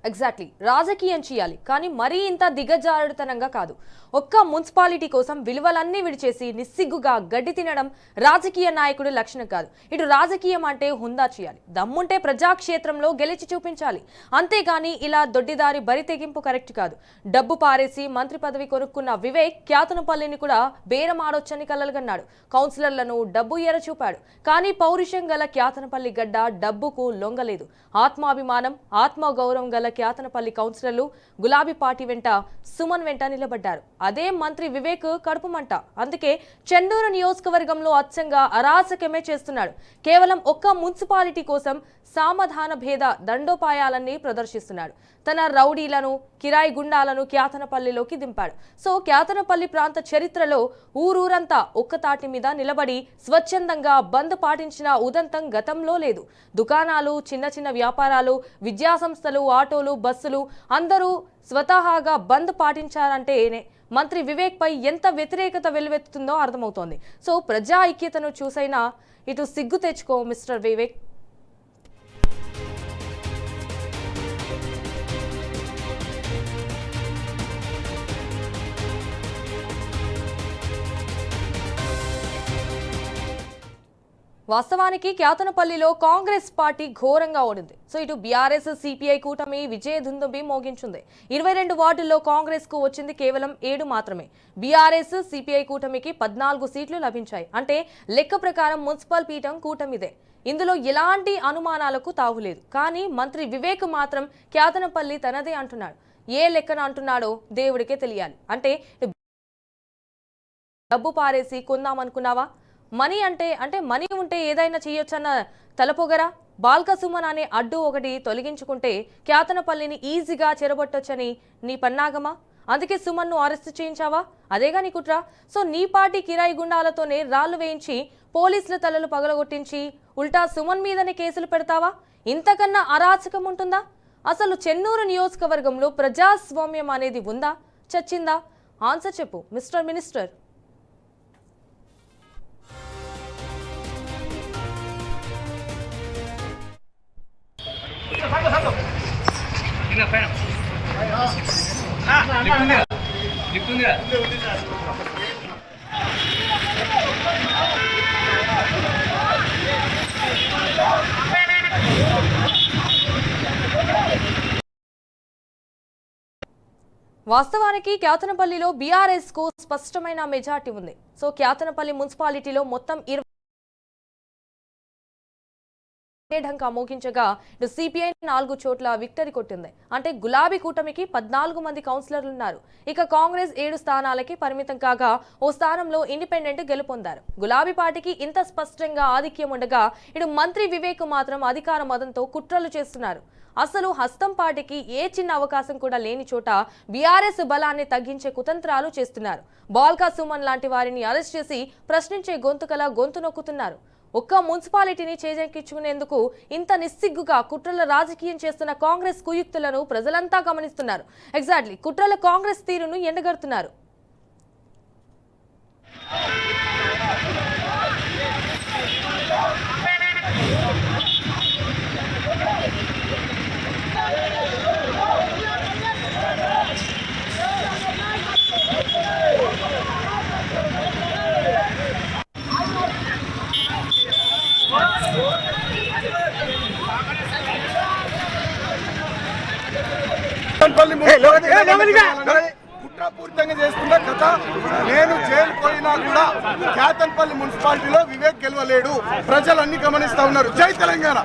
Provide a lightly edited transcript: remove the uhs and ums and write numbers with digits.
Exactly రాజకీయం చేయాలి కానీ మరీ ఇంత దిగజారుడుతనంగా కాదు. ఒక్క మున్సిపాలిటీ కోసం విలువలన్నీ విడిచేసి నిస్సిగ్గుగా గడ్డి తినడం రాజకీయ నాయకుడి లక్షణం కాదు. ఇటు రాజకీయం అంటే హుందా చేయాలి, దమ్ముంటే ప్రజాక్షేత్రంలో గెలిచి చూపించాలి. అంతేగాని ఇలా దొడ్డిదారి బరి తెగింపు కరెక్ట్ కాదు. డబ్బు పారేసి మంత్రి పదవి కొనుక్కున్న వివేక్ క్యాతనపల్లిని కూడా బేరం ఆడొచ్చని కలలుగన్నాడు. కౌన్సిలర్లను డబ్బు ఎర చూపాడు. కానీ పౌరుషం గల క్యాతనపల్లి గడ్డ డబ్బుకు లొంగలేదు. ఆత్మాభిమానం ఆత్మగౌరవం గల క్యాతనపల్లి కౌన్సిలర్లు గులాబీ పార్టీ వెంట సుమన్ వెంట నిలబడ్డారు. అదే మంత్రి వివేక్ కడుపుమంట. అందుకే చెన్నూరు నియోజకవర్గంలో అచ్చంగా అరాచకమే చేస్తున్నాడు. కేవలం ఒక్క మున్సిపాలిటీ కోసం సామధాన భేద దండోపాయాలన్నీ ప్రదర్శిస్తున్నాడు. తన రౌడీలను కిరాయి గుండాలను క్యాతనపల్లిలోకి దింపాడు. సో క్యాతనపల్లి ప్రాంత చరిత్రలో ఊరూరంతా ఒక్కతాటి మీద నిలబడి స్వచ్ఛందంగా బంద్ పాటించిన ఉదంతం గతంలో లేదు. దుకాణాలు, చిన్న చిన్న వ్యాపారాలు, విద్యా సంస్థలు, ఆటోలు, బస్సులు అందరూ స్వతహాగా బంద్ పాటించారంటే మంత్రి వివేక్ పై ఎంత వ్యతిరేకత వెల్లువెత్తుతుందో అర్థమవుతోంది. సో ప్రజా ఐక్యతను చూసైనా ఇటు సిగ్గు తెచ్చుకో మిస్టర్ వివేక్. వాస్తవానికి క్యాతనపల్లిలో కాంగ్రెస్ పార్టీ ఘోరంగా ఓడింది. సో ఇటు బీఆర్ఎస్ సిపిఐ కూటమి విజయ దుందుబి మోగించింది. 22 వార్డుల్లో కాంగ్రెస్ కు వచ్చింది కేవలం 7 మాత్రమే. బీఆర్ఎస్ సిపిఐ కూటమికి 14 సీట్లు లభించాయి. అంటే లెక్క ప్రకారం మున్సిపల్ పీఠం కూటమిదే. ఇందులో ఎలాంటి అనుమానాలకు తావులేదు. కానీ మంత్రి వివేక్ మాత్రం క్యాతనపల్లి తనదే అంటున్నాడు. ఏ లెక్కన అంటున్నాడో దేవుడికే తెలియాలి. అంటే డబ్బు పారేసి కొందామనుకున్నావా? మనీ అంటే మనీ ఉంటే ఏదైనా చేయొచ్చన్న తలపొగరా? బాల్క సుమన్ అనే అడ్డు ఒకటి తొలగించుకుంటే క్యాతనపల్లిని ఈజీగా చెరబొట్టొచ్చని నీ పన్నాగమా? అందుకే సుమన్ను అరెస్ట్ చేయించావా? అదేగా నీ కుట్ర. సో నీ పార్టీ కిరాయి గుండాలతోనే రాళ్లు వేయించి పోలీసుల తలలు పగలగొట్టించి ఉల్టా సుమన్ మీదనే కేసులు పెడతావా? ఇంతకన్నా అరాచకం ఉంటుందా? అసలు చెన్నూరు నియోజకవర్గంలో ప్రజాస్వామ్యం అనేది ఉందా, చచ్చిందా? ఆన్సర్ చెప్పు మిస్టర్ మినిస్టర్. వాస్తవానికి క్యాతనపల్లిలో బీఆర్ఎస్ కు స్పష్టమైన మెజార్టీ ఉంది. సో క్యాతనపల్లి మున్సిపాలిటీలో మొత్తం 20 ఢంకా మోగించగా ఇటు సిపిఐ 4 చోట్ల విక్టరీ కొట్టింది. అంటే గులాబీ కూటమికి 14 మంది కౌన్సిలర్లు ఉన్నారు. ఇక కాంగ్రెస్ 7 స్థానాలకి పరిమితం కాగా ఓ స్థానంలో ఇండిపెండెంట్ గెలుపొందారు. గులాబీ పార్టీకి ఇంత స్పష్టంగా ఆధిక్యం ఉండగా ఇటు మంత్రి వివేక్ మాత్రం అధికార మదంతో కుట్రలు చేస్తున్నారు. అసలు హస్తం పార్టీకి ఏ చిన్న అవకాశం కూడా లేని చోట బీఆర్ఎస్ బలాన్ని తగ్గించే కుతంత్రాలు చేస్తున్నారు. బాల్కా సుమన్ లాంటి వారిని అరెస్ట్ చేసి ప్రశ్నించే గొంతుకలా గొంతు నొక్కుతున్నారు. ఒక్క మున్సిపాలిటీని చేజెక్కించుకునేందుకు ఇంత నిస్సిగ్గుగా కుట్రల రాజకీయం చేస్తున్న కాంగ్రెస్ కుయుక్తులను ప్రజలంతా గమనిస్తున్నారు. ఎగ్జాక్ట్లీ కుట్రల కాంగ్రెస్ తీరును ఎండగడుతున్నారు. కుట్రపూరితంగా చేస్తున్న కథ. నేను జైలు పోయినా కూడా క్యాతనపల్లి మున్సిపాలిటీలో వివేక్ గెలవలేడు. ప్రజలన్నీ గమనిస్తా ఉన్నారు. జై తెలంగాణ.